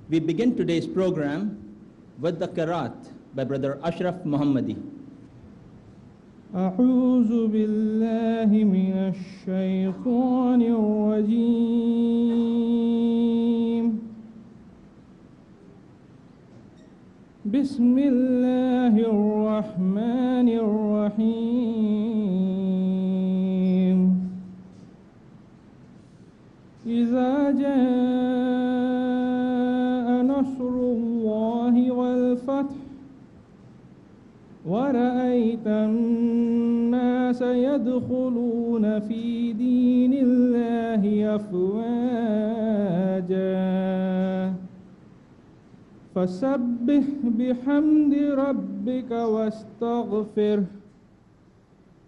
We begin today's program with the Qiraat by Brother Ashraf Muhammadi. أعوذ بالله من الشيطان الرجيم بسم الله الرحمن الرحيم إذا جاء نصر الله والفتح ورأيت الناس يدخلون في دين الله أفواجا فسبح بحمد ربك واستغفره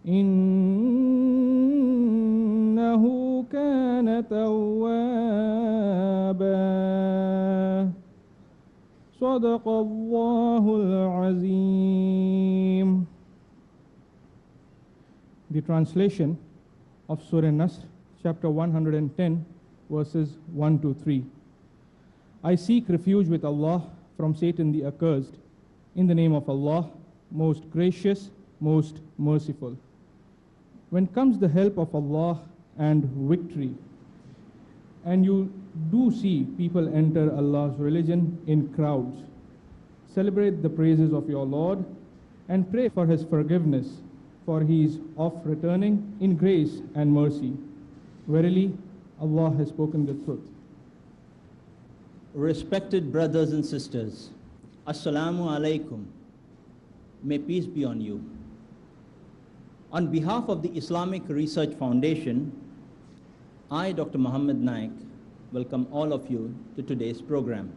إنه كان توابا صدق الله العظيم. The translation of Surah Nasr, chapter 110, verses 1 to 3. I seek refuge with Allah from Satan the accursed, in the name of Allah, most gracious, most merciful. When comes the help of Allah and victory, and you do see people enter Allah's religion in crowds, celebrate the praises of your Lord and pray for His forgiveness, for He is oft returning in grace and mercy. Verily, Allah has spoken the truth. Respected brothers and sisters, Assalamu alaikum. May peace be on you. On behalf of the Islamic Research Foundation, I, Dr. Muhammad Naik, welcome all of you to today's program.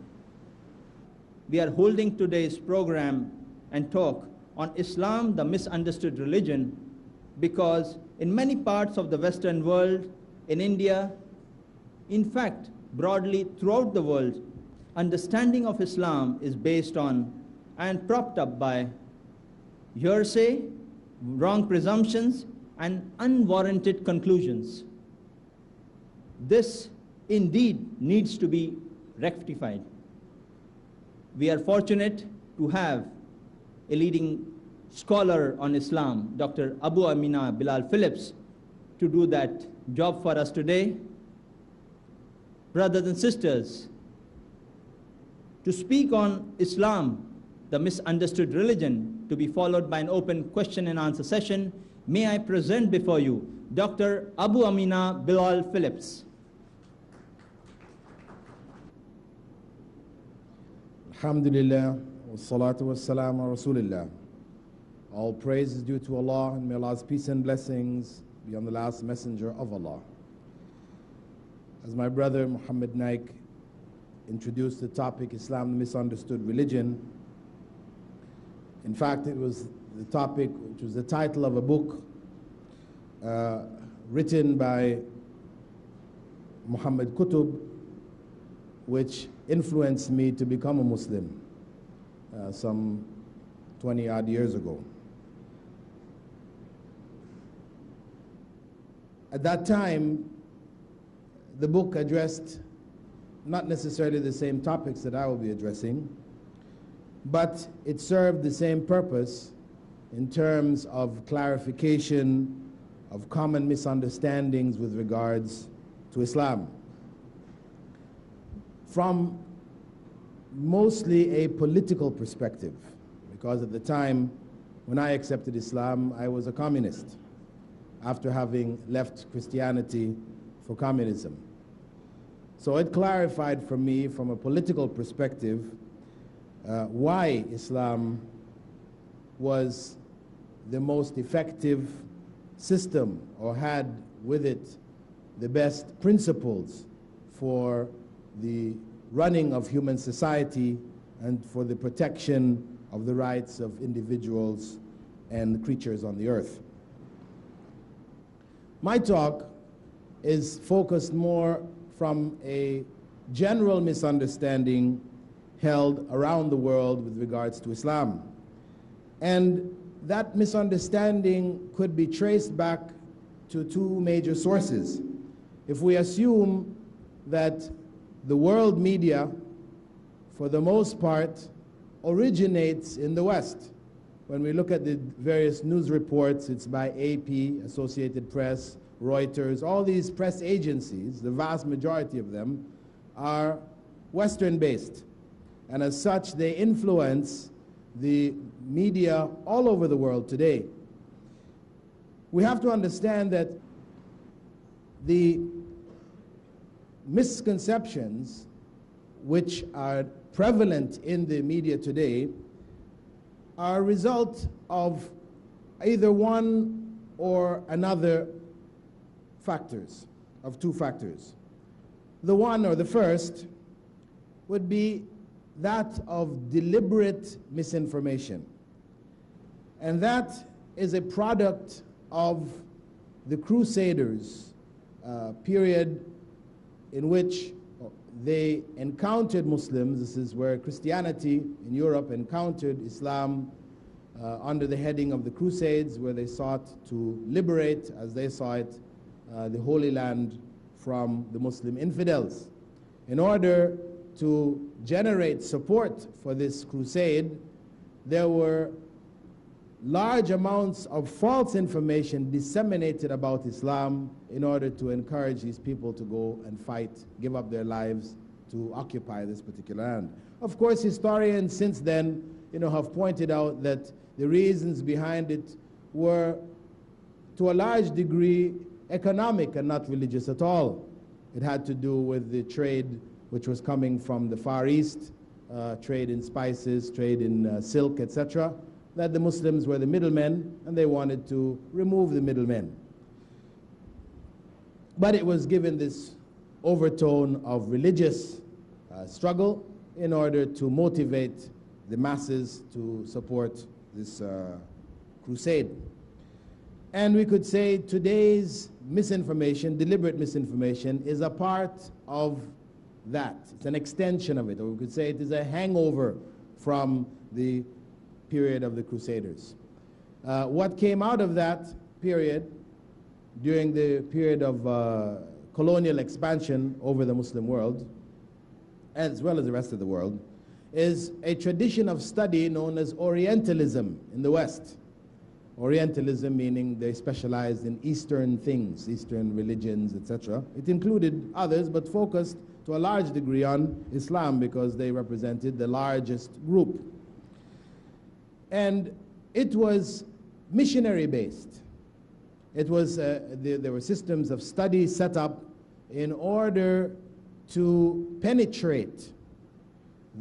We are holding today's program and talk on Islam, the misunderstood religion, because in many parts of the Western world, in India, in fact, broadly throughout the world, understanding of Islam is based on and propped up by hearsay, wrong presumptions, and unwarranted conclusions. This indeed needs to be rectified. We are fortunate to have a leading scholar on Islam, Dr. Abu Ameenah Bilal Phillips, to do that job for us today. Brothers and sisters, to speak on Islam, the misunderstood religion, to be followed by an open question and answer session, may I present before you Dr. Abu Ameenah Bilal Phillips. Alhamdulillah, wassalatu wassalamu ala Rasulillah. All praise is due to Allah, and may Allah's peace and blessings be on the last messenger of Allah. As my brother Muhammad Naik introduced the topic, Islam, the misunderstood religion, in fact, it was the topic which was the title of a book written by Muhammad Qutb, which influenced me to become a Muslim some 20 odd years ago. At that time, the book addressed not necessarily the same topics that I will be addressing, but it served the same purpose in terms of clarification of common misunderstandings with regards to Islam, from mostly a political perspective, because at the time when I accepted Islam, I was a communist after having left Christianity for communism. So it clarified for me from a political perspective why Islam was the most effective system, or had with it the best principles for the running of human society and for the protection of the rights of individuals and creatures on the earth. My talk is focused more from a general misunderstanding held around the world with regards to Islam. And that misunderstanding could be traced back to two major sources. If we assume that the world media for the most part, originates in the West. When we look at the various news reports, it's by AP, Associated Press, Reuters, all these press agencies, the vast majority of them are Western-based. And as such, they influence the media all over the world today. We have to understand that the misconceptions which are prevalent in the media today are a result of either one or another factors, of two factors. The one, or the first, would be that of deliberate misinformation. And that is a product of the Crusaders' period in which they encountered Muslims. This is where Christianity in Europe encountered Islam under the heading of the Crusades, where they sought to liberate, as they saw it, the Holy Land from the Muslim infidels. In order to generate support for this crusade, there were large amounts of false information disseminated about Islam in order to encourage these people to go and fight, give up their lives to occupy this particular land. Of course, historians since then, have pointed out that the reasons behind it were, to a large degree, economic and not religious at all. It had to do with the trade which was coming from the Far East, trade in spices, trade in silk, etc., that the Muslims were the middlemen, and they wanted to remove the middlemen. But it was given this overtone of religious struggle in order to motivate the masses to support this crusade. And we could say today's misinformation, deliberate misinformation, is a part of that. It's an extension of it, or we could say it is a hangover from the period of the Crusaders. What came out of that period, during the period of colonial expansion over the Muslim world, as well as the rest of the world, is a tradition of study known as Orientalism in the West. Orientalism meaning they specialized in Eastern things, Eastern religions, etc. It included others, but focused to a large degree on Islam because they represented the largest group. And it was missionary-based. It was, there were systems of study set up in order to penetrate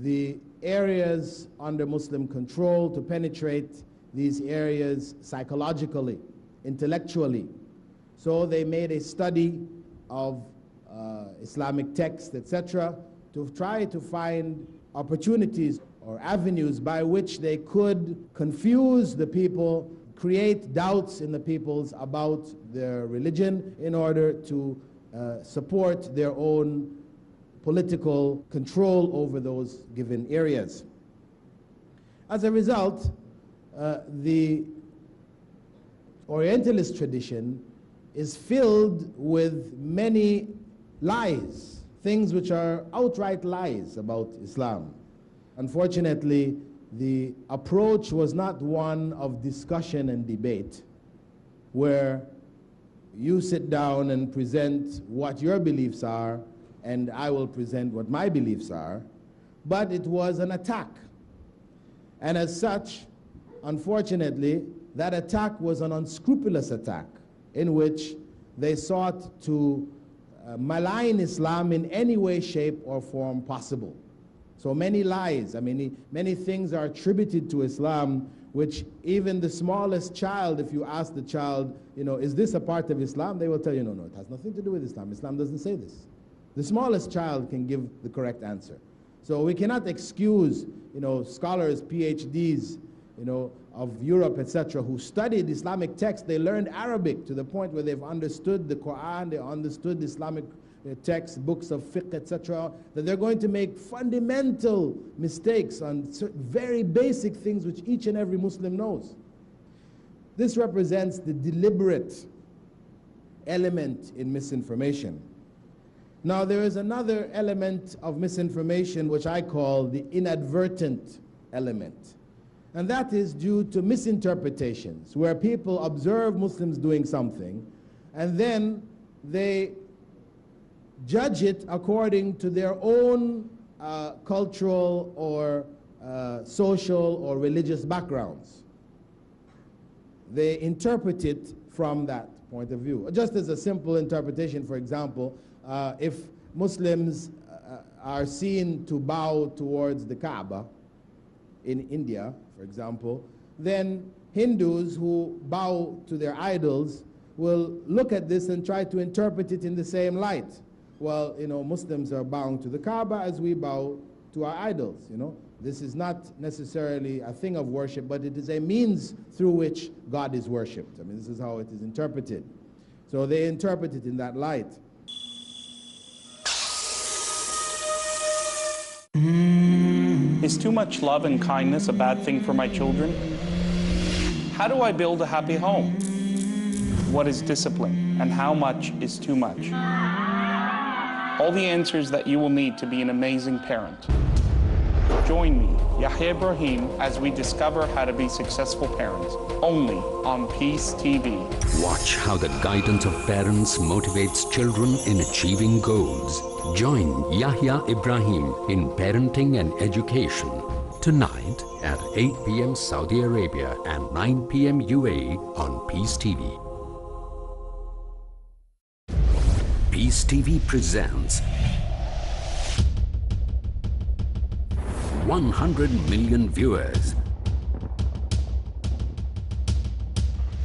the areas under Muslim control, to penetrate these areas psychologically, intellectually. So they made a study of Islamic texts, etc., to try to find opportunities or avenues by which they could confuse the people, create doubts in the peoples about their religion in order to support their own political control over those given areas. As a result, the Orientalist tradition is filled with many lies, things which are outright lies about Islam. Unfortunately, the approach was not one of discussion and debate, where you sit down and present what your beliefs are, and I will present what my beliefs are, but it was an attack. And as such, unfortunately, that attack was an unscrupulous attack in which they sought to malign Islam in any way, shape, or form possible. So many lies, many things are attributed to Islam, which even the smallest child, if you ask the child, is this a part of Islam? They will tell you, no, it has nothing to do with Islam. Islam doesn't say this. The smallest child can give the correct answer. So we cannot excuse, scholars, PhDs, of Europe, etc., who studied Islamic texts. They learned Arabic to the point where they've understood the Quran, they understood Islamic texts, books of fiqh, etc., that they're going to make fundamental mistakes on very basic things which each and every Muslim knows. This represents the deliberate element in misinformation. Now, there is another element of misinformation which I call the inadvertent element. And that is due to misinterpretations, where people observe Muslims doing something, and then they judge it according to their own cultural or social or religious backgrounds. They interpret it from that point of view. Just as a simple interpretation, for example, if Muslims are seen to bow towards the Kaaba in India, for example, then Hindus who bow to their idols will look at this and try to interpret it in the same light. Well, you know, Muslims are bowing to the Kaaba as we bow to our idols, you know. This is not necessarily a thing of worship, but it is a means through which God is worshipped. I mean, this is how it is interpreted. So they interpret it in that light. Is too much love and kindness a bad thing for my children? How do I build a happy home? What is discipline, and how much is too much? All the answers that you will need to be an amazing parent. Join me, Yahya Ibrahim, as we discover how to be successful parents, only on Peace TV. Watch how the guidance of parents motivates children in achieving goals. Join Yahya Ibrahim in Parenting and Education, tonight at 8 p.m. Saudi Arabia and 9 p.m. UAE on Peace TV. Peace TV presents 100 million viewers,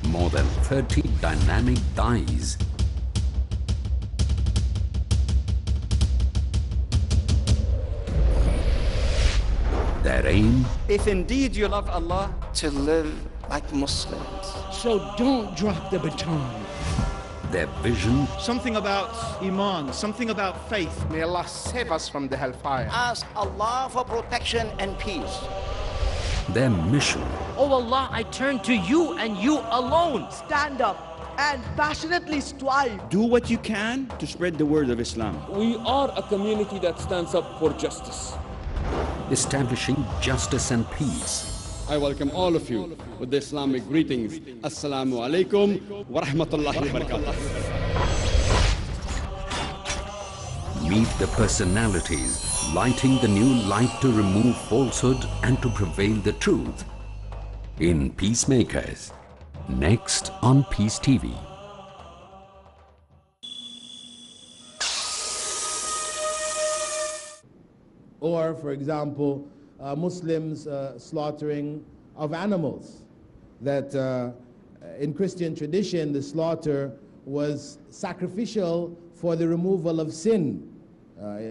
more than 30 dynamic dyes, their aim, if indeed you love Allah, to live like Muslims. So don't drop the baton. their vision, Something about Iman, something about faith. May Allah save us from the hellfire. Ask Allah for protection and peace. their mission, Oh Allah, I turn to you and you alone. Stand up and passionately strive. Do what you can to spread the word of Islam. We are a community that stands up for justice. establishing justice and peace. I welcome all of you with the Islamic greetings. Assalamu alaikum wa rahmatullahi wa barakatuh. Meet the personalities, lighting the new light to remove falsehood and to prevail the truth. In Peacemakers, next on Peace TV. Or, for example, Muslims slaughtering of animals. That in Christian tradition, the slaughter was sacrificial for the removal of sin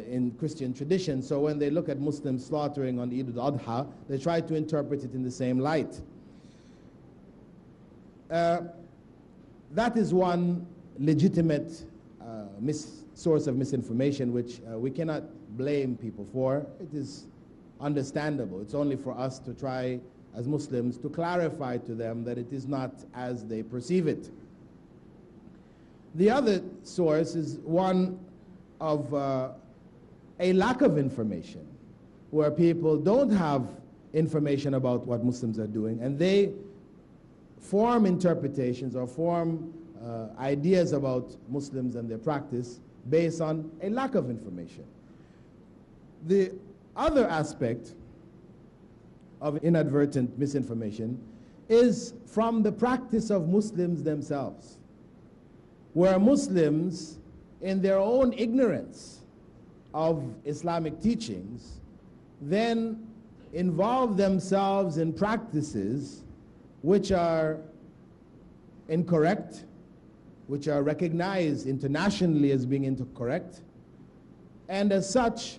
in Christian tradition. So when they look at Muslims slaughtering on Eid al-Adha, they try to interpret it in the same light. That is one legitimate source of misinformation which we cannot blame people for. It is understandable. It's only for us to try, as Muslims, to clarify to them that it is not as they perceive it. The other source is one of a lack of information, where people don't have information about what Muslims are doing, and they form interpretations or form ideas about Muslims and their practice based on a lack of information. The other aspect of inadvertent misinformation is from the practice of Muslims themselves, where Muslims, in their own ignorance of Islamic teachings, then involve themselves in practices which are incorrect, which are recognized internationally as being incorrect, and as such,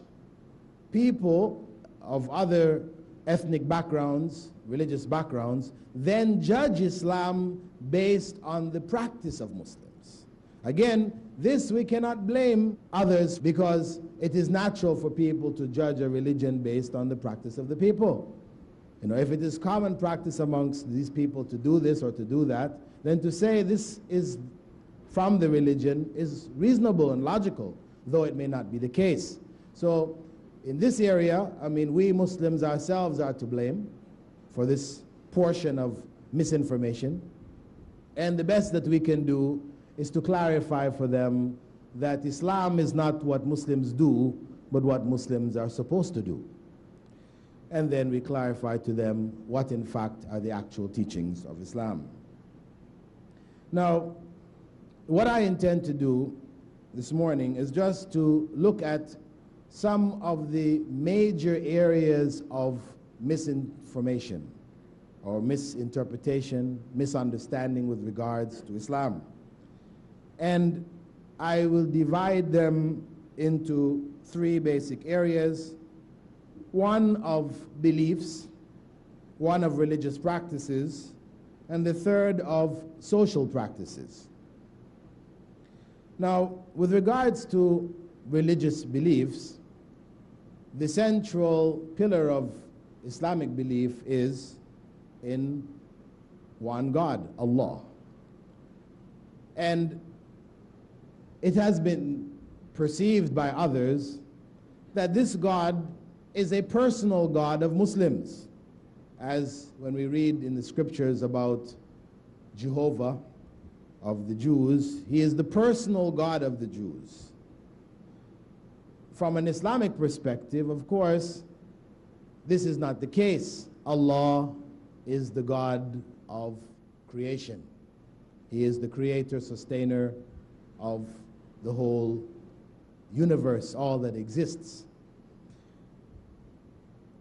people of other ethnic backgrounds, religious backgrounds, then judge Islam based on the practice of Muslims. Again, this we cannot blame others, because it is natural for people to judge a religion based on the practice of the people. You know, if it is common practice amongst these people to do this or to do that, then to say this is from the religion is reasonable and logical. though it may not be the case. So in this area, I mean, we Muslims ourselves are to blame for this portion of misinformation. And the best that we can do is to clarify for them that Islam is not what Muslims do, but what Muslims are supposed to do. And then we clarify to them what in fact are the actual teachings of Islam. Now, what I intend to do this morning is just to look at some of the major areas of misinformation or misinterpretation, misunderstanding with regards to Islam. And I will divide them into three basic areas: one of beliefs, one of religious practices, and the third of social practices. Now, with regards to religious beliefs, the central pillar of Islamic belief is in one God, Allah. And it has been perceived by others that this God is a personal God of Muslims. As when we read in the scriptures about Jehovah of the Jews, he is the personal God of the Jews. From an Islamic perspective, of course, this is not the case. Allah is the God of creation. He is the creator, sustainer of the whole universe, all that exists.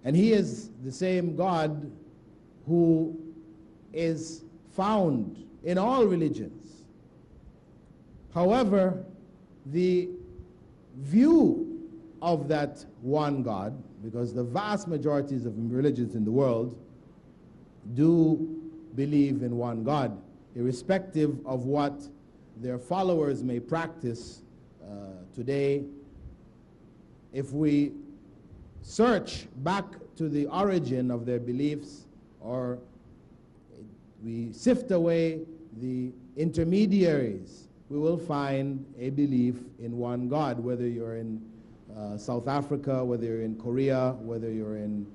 And he is the same God who is found in all religions. However, the view of that one God, because the vast majorities of religions in the world do believe in one God, irrespective of what their followers may practice today. If we search back to the origin of their beliefs, or we sift away the intermediaries, we will find a belief in one God, whether you're in South Africa, whether you're in Korea, whether you're in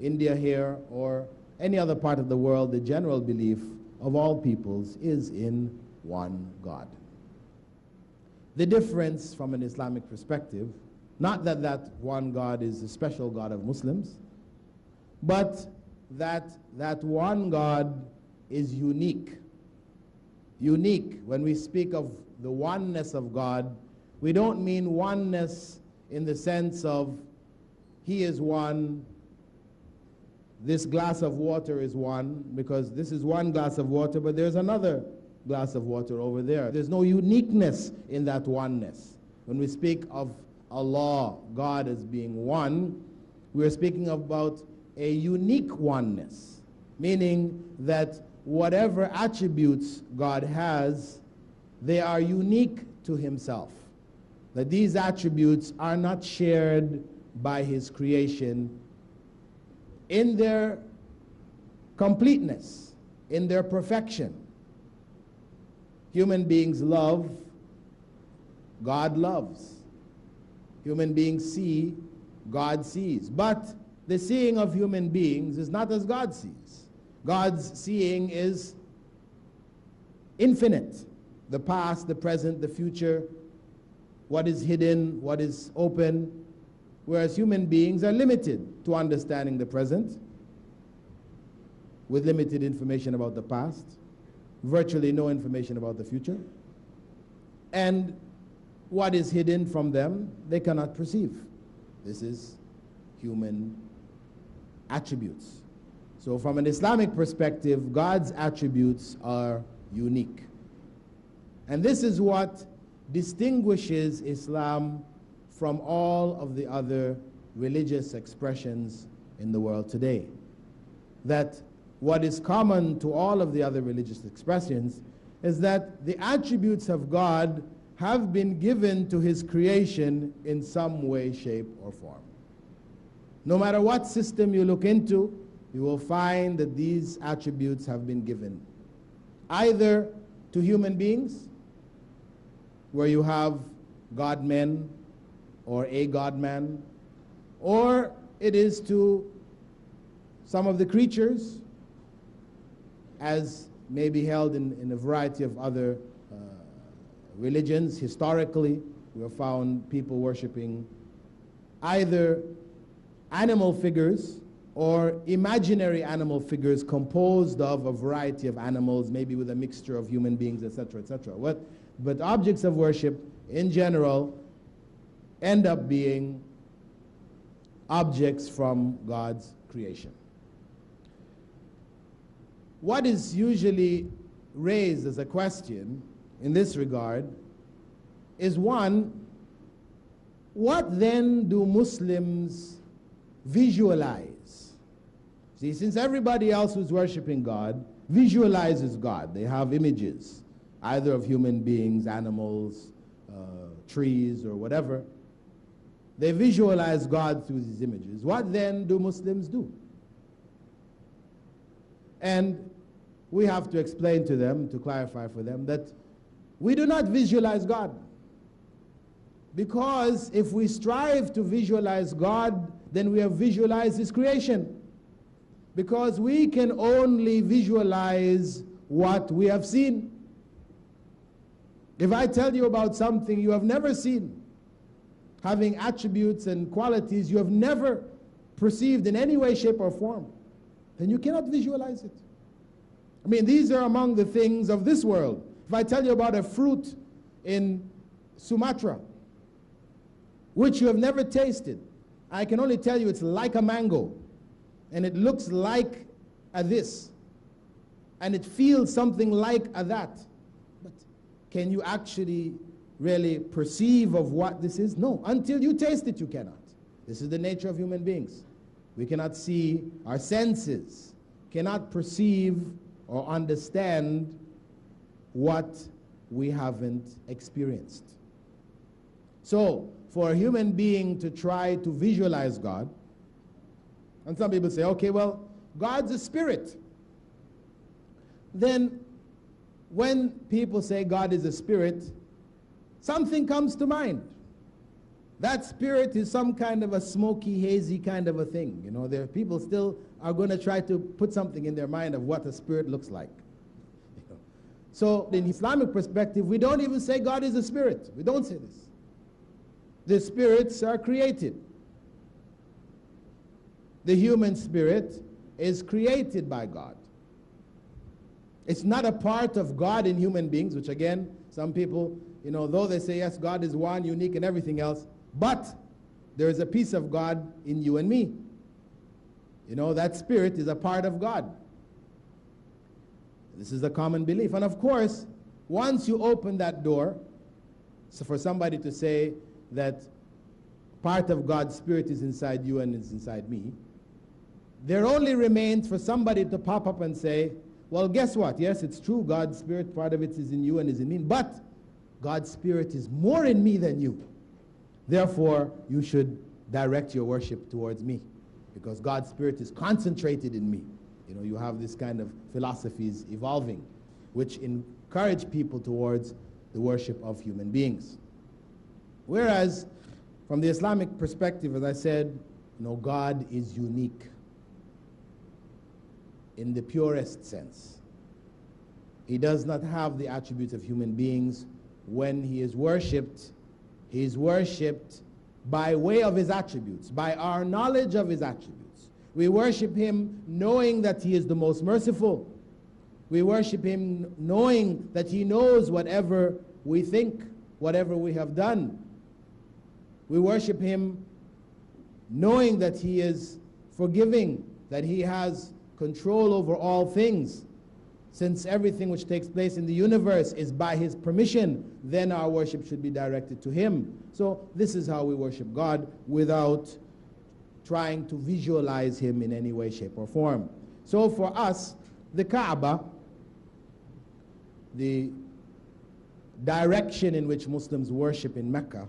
India here, or any other part of the world. The general belief of all peoples is in one God. The difference from an Islamic perspective, not that that one God is a special God of Muslims, but that that one God is unique. Unique. When we speak of the oneness of God, we don't mean oneness in the sense of he is one, this glass of water is one, because this is one glass of water, but there's another glass of water over there. There's no uniqueness in that oneness. When we speak of Allah, God, as being one, we're speaking about a unique oneness, meaning that whatever attributes God has, they are unique to himself. That these attributes are not shared by his creation in their completeness, in their perfection. Human beings love, God loves. Human beings see, God sees. But the seeing of human beings is not as God sees. God's seeing is infinite. The past, the present, the future, what is hidden, what is open, whereas human beings are limited to understanding the present with limited information about the past, virtually no information about the future, and what is hidden from them they cannot perceive. This is human attributes. So from an Islamic perspective, God's attributes are unique. And this is what distinguishes Islam from all of the other religious expressions in the world today. That what is common to all of the other religious expressions is that the attributes of God have been given to his creation in some way, shape, or form. No matter what system you look into, you will find that these attributes have been given either to human beings, where you have God-men or a God-man, or it is to some of the creatures, as may be held in a variety of other religions. Historically, we have found people worshiping either animal figures or imaginary animal figures composed of a variety of animals, maybe with a mixture of human beings, etc., etc. But objects of worship, in general, end up being objects from God's creation. What is usually raised as a question in this regard is, one, what then do Muslims visualize? See, since everybody else who's worshiping God visualizes God, they have images, either of human beings, animals, trees, or whatever. They visualize God through these images. What then do Muslims do? And we have to explain to them, to clarify for them, that we do not visualize God. Because if we strive to visualize God, then we have visualized His creation. Because we can only visualize what we have seen. If I tell you about something you have never seen, having attributes and qualities you have never perceived in any way, shape, or form, then you cannot visualize it. I mean, these are among the things of this world. If I tell you about a fruit in Sumatra, which you have never tasted, I can only tell you it's like a mango, and it looks like a this, and it feels something like a that. But can you actually really perceive of what this is? No. Until you taste it, you cannot. This is the nature of human beings. We cannot see, our senses cannot perceive or understand what we haven't experienced. So, for a human being to try to visualize God, and some people say, okay, well, God's a spirit. Then, when people say God is a spirit, something comes to mind. That spirit is some kind of a smoky, hazy kind of a thing. You know, there people still are going to try to put something in their mind of what a spirit looks like. You know. So, in Islamic perspective, we don't even say God is a spirit. We don't say this. The spirits are created. The human spirit is created by God. It's not a part of God in human beings, which again, some people, you know, though they say, yes, God is one, unique and everything else, but there is a piece of God in you and me. You know, that spirit is a part of God. This is a common belief. And of course, once you open that door, so for somebody to say that part of God's spirit is inside you and is inside me, there only remains for somebody to pop up and say, well, guess what? Yes, it's true, God's spirit, part of it is in you and is in me, but God's spirit is more in me than you. Therefore, you should direct your worship towards me, because God's spirit is concentrated in me. You know, you have this kind of philosophies evolving, which encourage people towards the worship of human beings. Whereas, from the Islamic perspective, as I said, you know, God is unique in the purest sense. He does not have the attributes of human beings. When he is worshipped by way of his attributes, by our knowledge of his attributes. We worship him knowing that he is the most merciful. We worship him knowing that he knows whatever we think, whatever we have done. We worship him knowing that he is forgiving, that he has control over all things. Since everything which takes place in the universe is by his permission, then our worship should be directed to him. So this is how we worship God, without trying to visualize him in any way, shape, or form. So for us, the Kaaba, the direction in which Muslims worship in Mecca,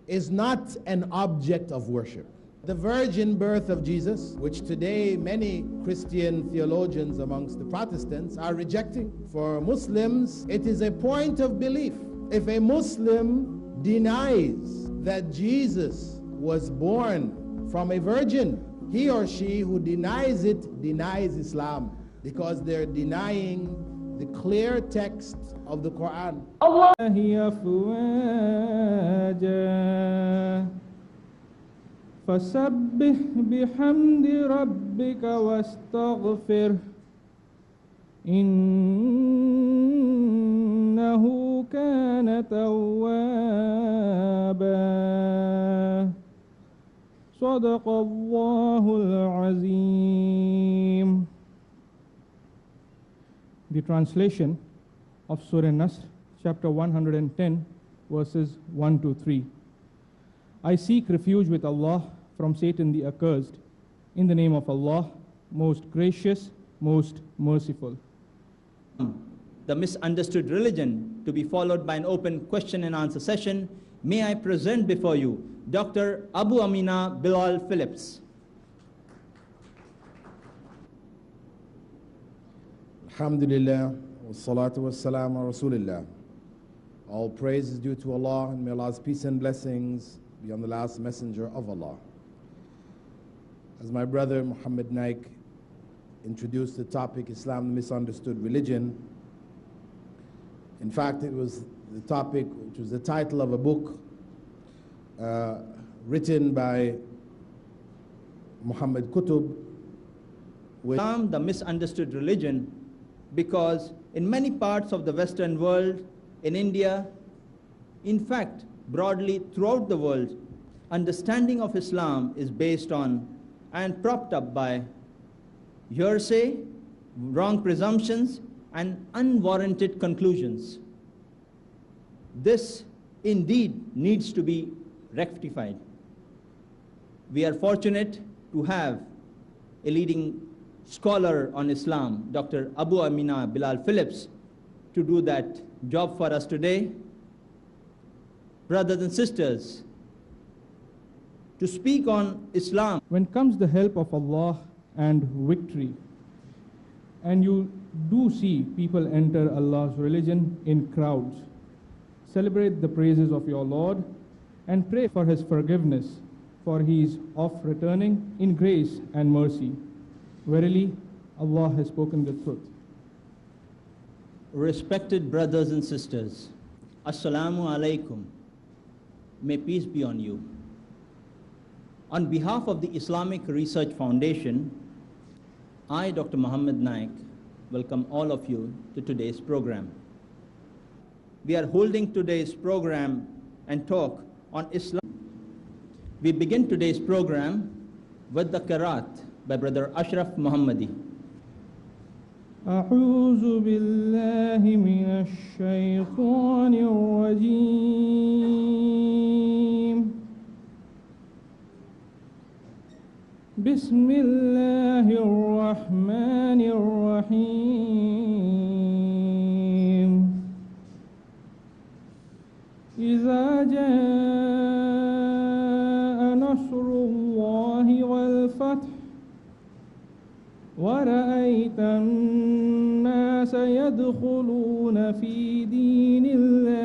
is not an object of worship. The virgin birth of Jesus, which today many Christian theologians amongst the Protestants are rejecting, for Muslims it is a point of belief. If a Muslim denies that Jesus was born from a virgin, he or she who denies it denies Islam, because they're denying the clear text of the Quran. Allah فسبح بحمد ربك واستغفر إنه كان توابا صدق الله العظيم. The translation of Surah Nasr, chapter 110, verses 1 to 3. I seek refuge with Allah from Satan the accursed, in the name of Allah, most gracious, most merciful. The misunderstood religion, to be followed by an open question and answer session. May I present before you Dr. Abu Ameenah Bilal Phillips. Alhamdulillah, wassalatu wassalamu ala Rasulillah. All praise is due to Allah, and may Allah's peace and blessings be on the last messenger of Allah. As my brother Muhammad Naik introduced the topic, Islam, the misunderstood religion. In fact, it was the topic which was the title of a book written by Muhammad Qutb. Islam, the misunderstood religion, because in many parts of the Western world, in India, in fact, broadly throughout the world, understanding of Islam is based on and propped up by hearsay, wrong presumptions, and unwarranted conclusions. This indeed needs to be rectified. We are fortunate to have a leading scholar on Islam, Dr. Abu Ameenah Bilal Phillips, to do that job for us today. Brothers and sisters, to speak on Islam. When comes the help of Allah and victory, and you do see people enter Allah's religion in crowds, celebrate the praises of your Lord and pray for His forgiveness, for He is oft returning in grace and mercy. Verily, Allah has spoken the truth. Respected brothers and sisters, Assalamu alaikum. May peace be on you. On behalf of the Islamic Research Foundation, I, Dr. Muhammad Naik, welcome all of you to today's program. We are holding today's program and talk on Islam. We begin today's program with the Qiraat by Brother Ashraf Muhammadi. أعوذ بالله من الشيطان الرجيم بسم الله الرحمن الرحيم إذا جاء نصر الله والفتح ورأيت الناس يدخلون في دين الله